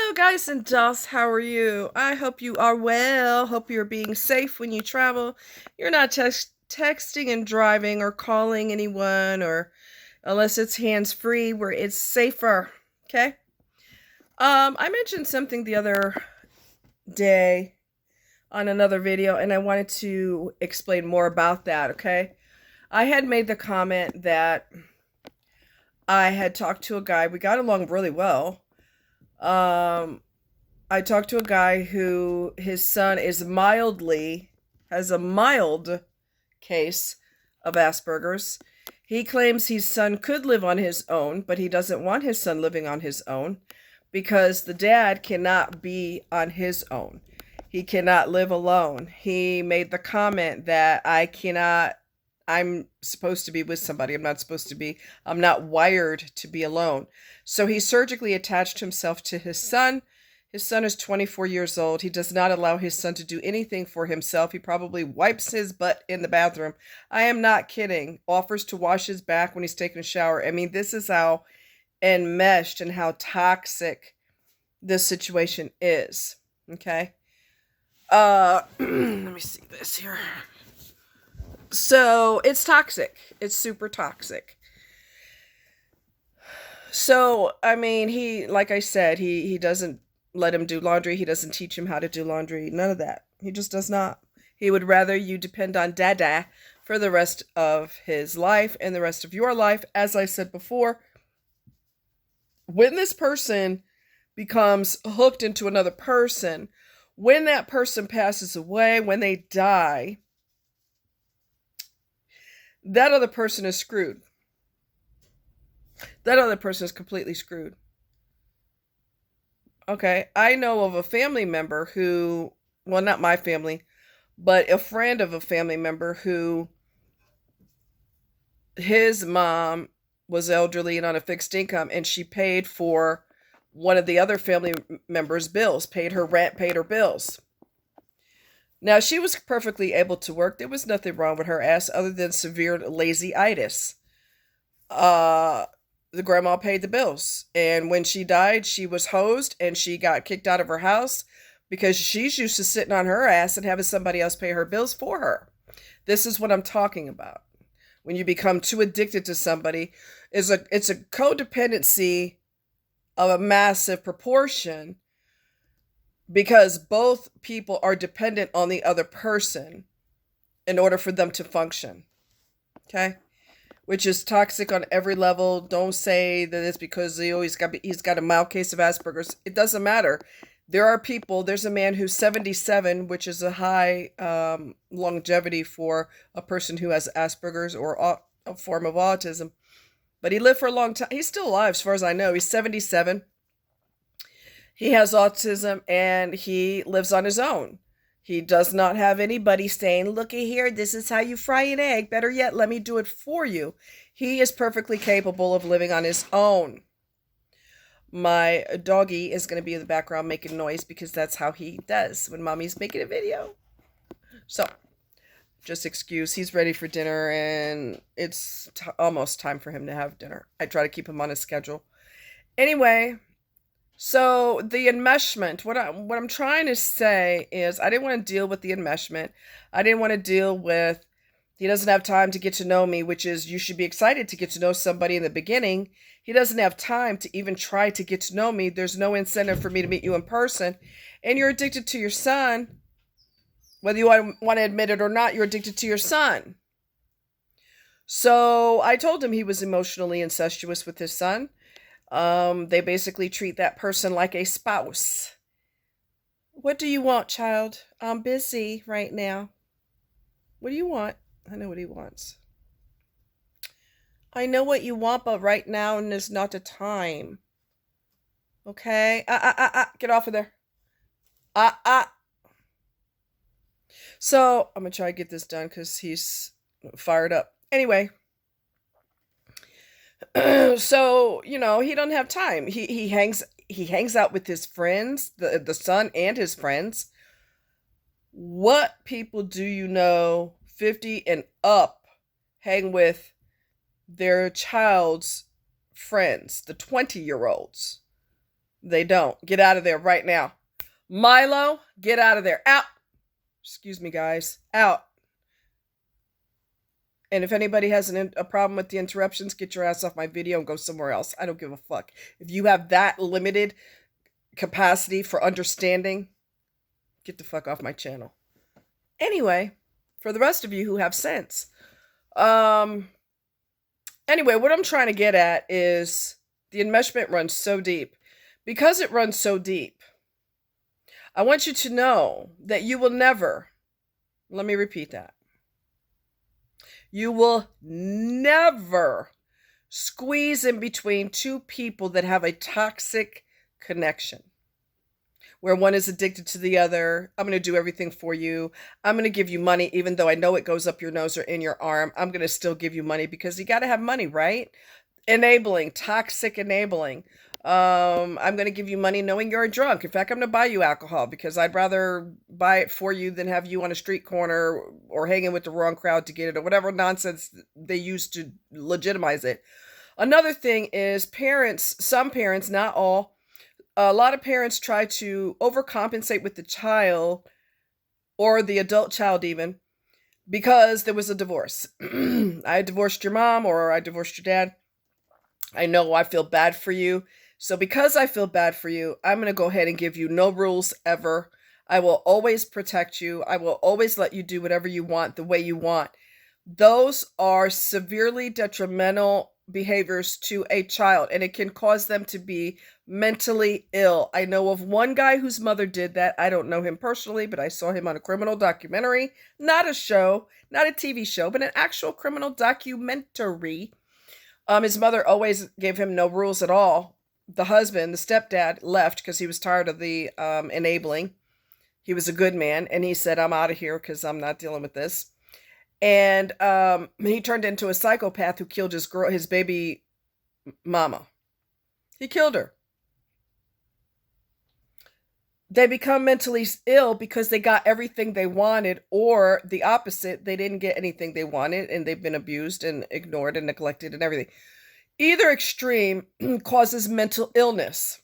Hello, guys and dolls. How are you? I hope you are well. Hope you're being safe when you travel. You're not texting and driving or calling anyone, or unless it's hands free, where it's safer. Okay. I mentioned something the other day on another video, and I wanted to explain more about that. Okay. I had made the comment that I had talked to a guy. We got along really well. Um, I talked to a guy who his son has a mild case of Asperger's. He claims his son could live on his own, but he doesn't want his son living on his own because the dad cannot be on his own. He cannot live alone. He made the comment that I'm supposed to be with somebody. I'm not wired to be alone. So he surgically attached himself to his son. His son is 24 years old. He does not allow his son to do anything for himself. He probably wipes his butt in the bathroom. I am not kidding. Offers to wash his back when he's taking a shower. I mean, this is how enmeshed and how toxic this situation is. Okay. Let me see this here. So it's toxic. It's super toxic. So, I mean, like I said, he doesn't let him do laundry. He doesn't teach him how to do laundry. None of that. He just does not. He would rather you depend on dada for the rest of his life and the rest of your life. As I said before, when this person becomes hooked into another person, when that person passes away, when they die, that other person is screwed. That other person is completely screwed. Okay, I know of a family member who, well, not my family, but a friend of a family member who his mom was elderly and on a fixed income, and she paid for one of the other family members' bills, paid her rent, paid her bills. Now, she was perfectly able to work. There was nothing wrong with her ass other than severe lazy-itis. The grandma paid the bills. And when she died, she was hosed and she got kicked out of her house because she's used to sitting on her ass and having somebody else pay her bills for her. This is what I'm talking about. When you become too addicted to somebody, it's a codependency of a massive proportion because both people are dependent on the other person in order for them to function. Okay? Which is toxic on every level. Don't say that it's because he's got a mild case of Asperger's. It doesn't matter. There are people, there's a man who's 77, which is a high longevity for a person who has Asperger's or a form of autism. But he lived for a long time. He's still alive as far as I know. He's 77. He has autism and he lives on his own. He does not have anybody saying, looky here, this is how you fry an egg. Better yet, let me do it for you. He is perfectly capable of living on his own. My doggy is going to be in the background making noise because that's how he does when mommy's making a video. So, just excuse. He's ready for dinner and it's almost time for him to have dinner. I try to keep him on his schedule. Anyway, so the enmeshment, what I'm trying to say is I didn't want to deal with the enmeshment. I didn't want to deal with he doesn't have time to get to know me, which is you should be excited to get to know somebody in the beginning. He doesn't have time to even try to get to know me. There's no incentive for me to meet you in person. And you're addicted to your son. Whether you want to admit it or not, you're addicted to your son. So I told him he was emotionally incestuous with his son. They basically treat that person like a spouse. What do you want, child? I'm busy right now. What do you want? I know what he wants. I know what you want, but right now is not the time. Okay? Get off of there. So, I'm going to try to get this done because he's fired up. Anyway. So, he don't have time. He hangs out with his friends, the son and his friends. What people do you know 50 and up hang with their child's friends, the 20-year-olds? They don't. Get out of there right now. Milo, get out of there. Out. Excuse me, guys. Out. And if anybody has a problem with the interruptions, get your ass off my video and go somewhere else. I don't give a fuck. If you have that limited capacity for understanding, get the fuck off my channel. Anyway, for the rest of you who have sense. Anyway, what I'm trying to get at is the enmeshment runs so deep. Because it runs so deep, I want you to know that you will never, let me repeat that. You will never squeeze in between two people that have a toxic connection, where one is addicted to the other. I'm going to do everything for you. I'm going to give you money, even though I know it goes up your nose or in your arm. I'm going to still give you money because you got to have money, right? Enabling, toxic enabling. I'm going to give you money knowing you're a drunk. In fact, I'm going to buy you alcohol because I'd rather buy it for you than have you on a street corner or hanging with the wrong crowd to get it or whatever nonsense they use to legitimize it. Another thing is parents, some parents, not all, a lot of parents try to overcompensate with the child or the adult child even because there was a divorce. I divorced your mom or I divorced your dad. I know I feel bad for you. So because I feel bad for you, I'm going to go ahead and give you no rules ever. I will always protect you. I will always let you do whatever you want, the way you want. Those are severely detrimental behaviors to a child, and it can cause them to be mentally ill. I know of one guy whose mother did that. I don't know him personally, but I saw him on a criminal documentary. Not a show, not a TV show, but an actual criminal documentary. His mother always gave him no rules at all. The husband, the stepdad, left because he was tired of the enabling. He was a good man, and he said, I'm out of here because I'm not dealing with this. And he turned into a psychopath who killed his baby mama. He killed her. They become mentally ill because they got everything they wanted, or the opposite, they didn't get anything they wanted, and they've been abused and ignored and neglected and everything. Either extreme causes mental illness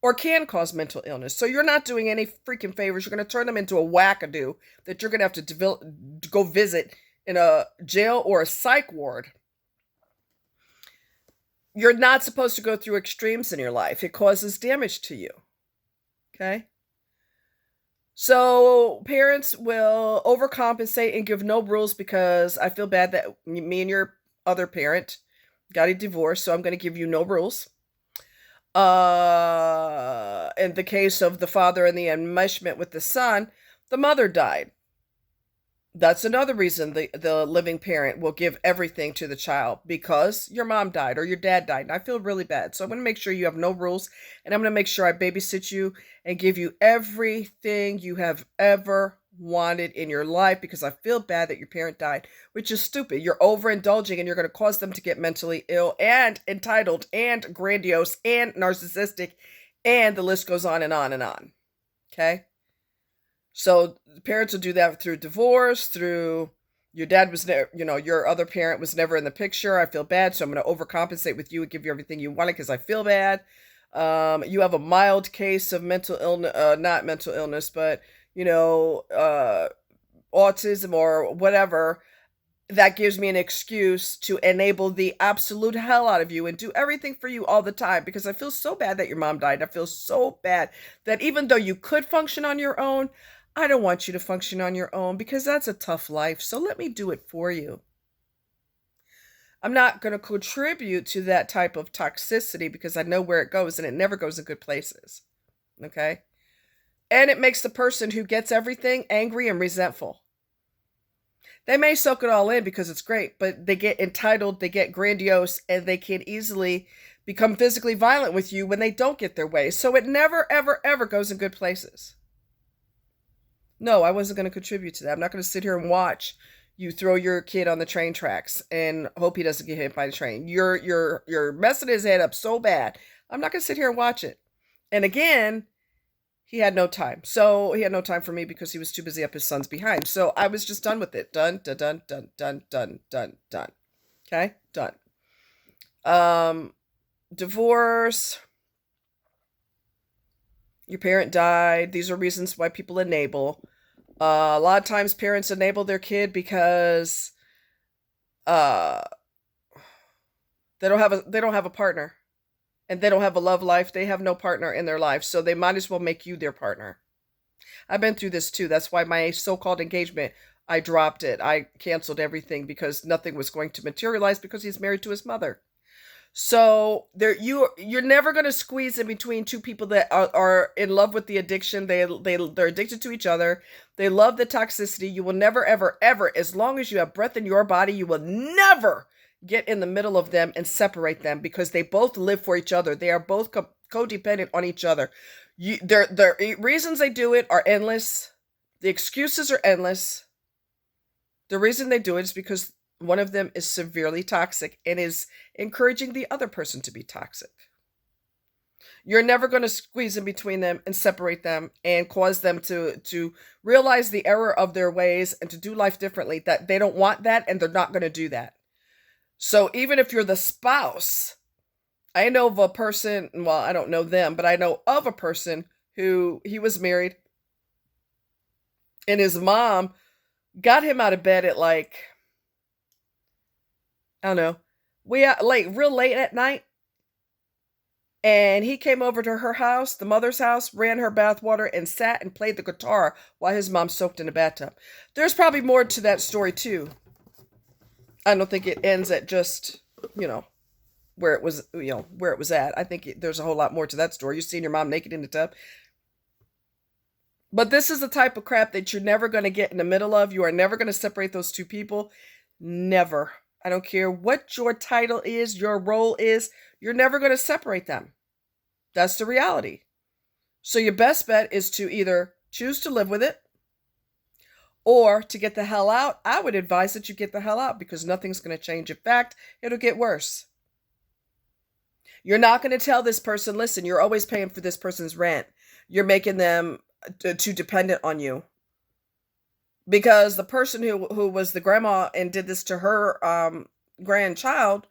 or can cause mental illness. So you're not doing any freaking favors. You're going to turn them into a wackadoo that you're going to have to go visit in a jail or a psych ward. You're not supposed to go through extremes in your life. It causes damage to you. Okay? So parents will overcompensate and give no rules because I feel bad that me and your other parent got a divorce, so I'm going to give you no rules. In the case of the father and the enmeshment with the son, the mother died. That's another reason the living parent will give everything to the child, because your mom died or your dad died. And I feel really bad. So I'm going to make sure you have no rules, and I'm going to make sure I babysit you and give you everything you have ever wanted in your life, because I feel bad that your parent died, which is stupid. You're overindulging and you're going to cause them to get mentally ill and entitled and grandiose and narcissistic, and the list goes on and on and on. Okay? So parents will do that through divorce, through your dad was never, your other parent was never in the picture. I feel bad, so I'm going to overcompensate with you and give you everything you wanted because I feel bad. You have a mild case of mental illness, not mental illness, but autism or whatever. That gives me an excuse to enable the absolute hell out of you and do everything for you all the time, because I feel so bad that your mom died. I feel so bad that even though you could function on your own, I don't want you to function on your own because that's a tough life. So let me do it for you. I'm not going to contribute to that type of toxicity because I know where it goes, and it never goes in good places. Okay? And it makes the person who gets everything angry and resentful. They may soak it all in because it's great, but they get entitled, they get grandiose, and they can easily become physically violent with you when they don't get their way. So it never, ever, ever goes in good places. No, I wasn't going to contribute to that. I'm not going to sit here and watch you throw your kid on the train tracks and hope he doesn't get hit by the train. You're messing his head up so bad. I'm not going to sit here and watch it. And again, he had no time. So he had no time for me because he was too busy up his son's behind. So I was just done with it. Done, done, done, done, done, done, done, done. Okay? Done. Divorce. Your parent died. These are reasons why people enable. A lot of times parents enable their kid because uh, they don't have a partner, and they don't have a love life. They have no partner in their life, so they might as well make you their partner. I've been through this too. That's why my so-called engagement, I dropped it. I canceled everything because nothing was going to materialize because he's married to his mother. So you're never going to squeeze in between two people that are in love with the addiction. They're addicted to each other. They love the toxicity. You will never ever ever, as long as you have breath in your body, you will never get in the middle of them and separate them, because they both live for each other. They are both codependent on each other. Their reasons they do it are endless. The excuses are endless. The reason they do it is because one of them is severely toxic and is encouraging the other person to be toxic. You're never going to squeeze in between them and separate them and cause them to realize the error of their ways and to do life differently. That they don't want that, and they're not going to do that. So even if you're the spouse, I know of a person, well, I don't know them, but I know of a person who he was married, and his mom got him out of bed at like, I don't know, real late at night. And he came over to her house, the mother's house, ran her bath water, and sat and played the guitar while his mom soaked in a bathtub. There's probably more to that story too. I don't think it ends at just, where it was at. I think there's a whole lot more to that story. You've seen your mom naked in the tub. But this is the type of crap that you're never going to get in the middle of. You are never going to separate those two people. Never. I don't care what your title is, your role is. You're never going to separate them. That's the reality. So your best bet is to either choose to live with it or to get the hell out. I would advise that you get the hell out, because nothing's going to change. In fact, it'll get worse. You're not going to tell this person, listen, you're always paying for this person's rent. You're making them too dependent on you. Because the person who was the grandma and did this to her grandchild,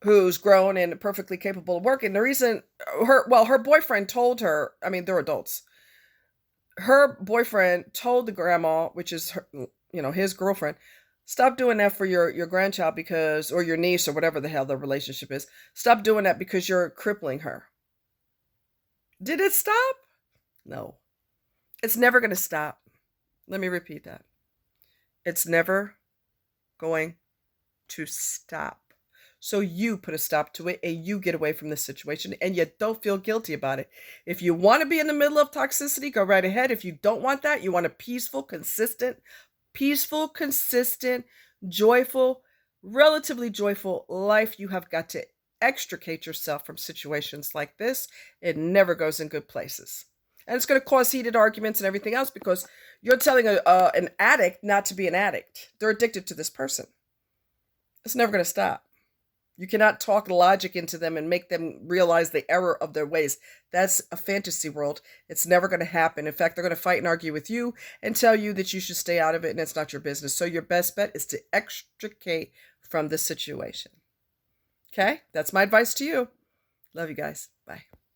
who's grown and perfectly capable of working, the reason her boyfriend told her, I mean, they're adults. Her boyfriend told the grandma, which is her, his girlfriend, stop doing that for your grandchild, because, or your niece, or whatever the hell the relationship is. Stop doing that because you're crippling her. Did it stop? No. It's never going to stop. Let me repeat that. It's never going to stop. So you put a stop to it, and you get away from this situation, and you don't feel guilty about it. If you want to be in the middle of toxicity, go right ahead. If you don't want that, you want a peaceful, consistent, joyful, relatively joyful life, you have got to extricate yourself from situations like this. It never goes in good places. And it's going to cause heated arguments and everything else, because you're telling an addict not to be an addict. They're addicted to this person. It's never going to stop. You cannot talk logic into them and make them realize the error of their ways. That's a fantasy world. It's never going to happen. In fact, they're going to fight and argue with you and tell you that you should stay out of it and it's not your business. So your best bet is to extricate from this situation. Okay? That's my advice to you. Love you guys. Bye.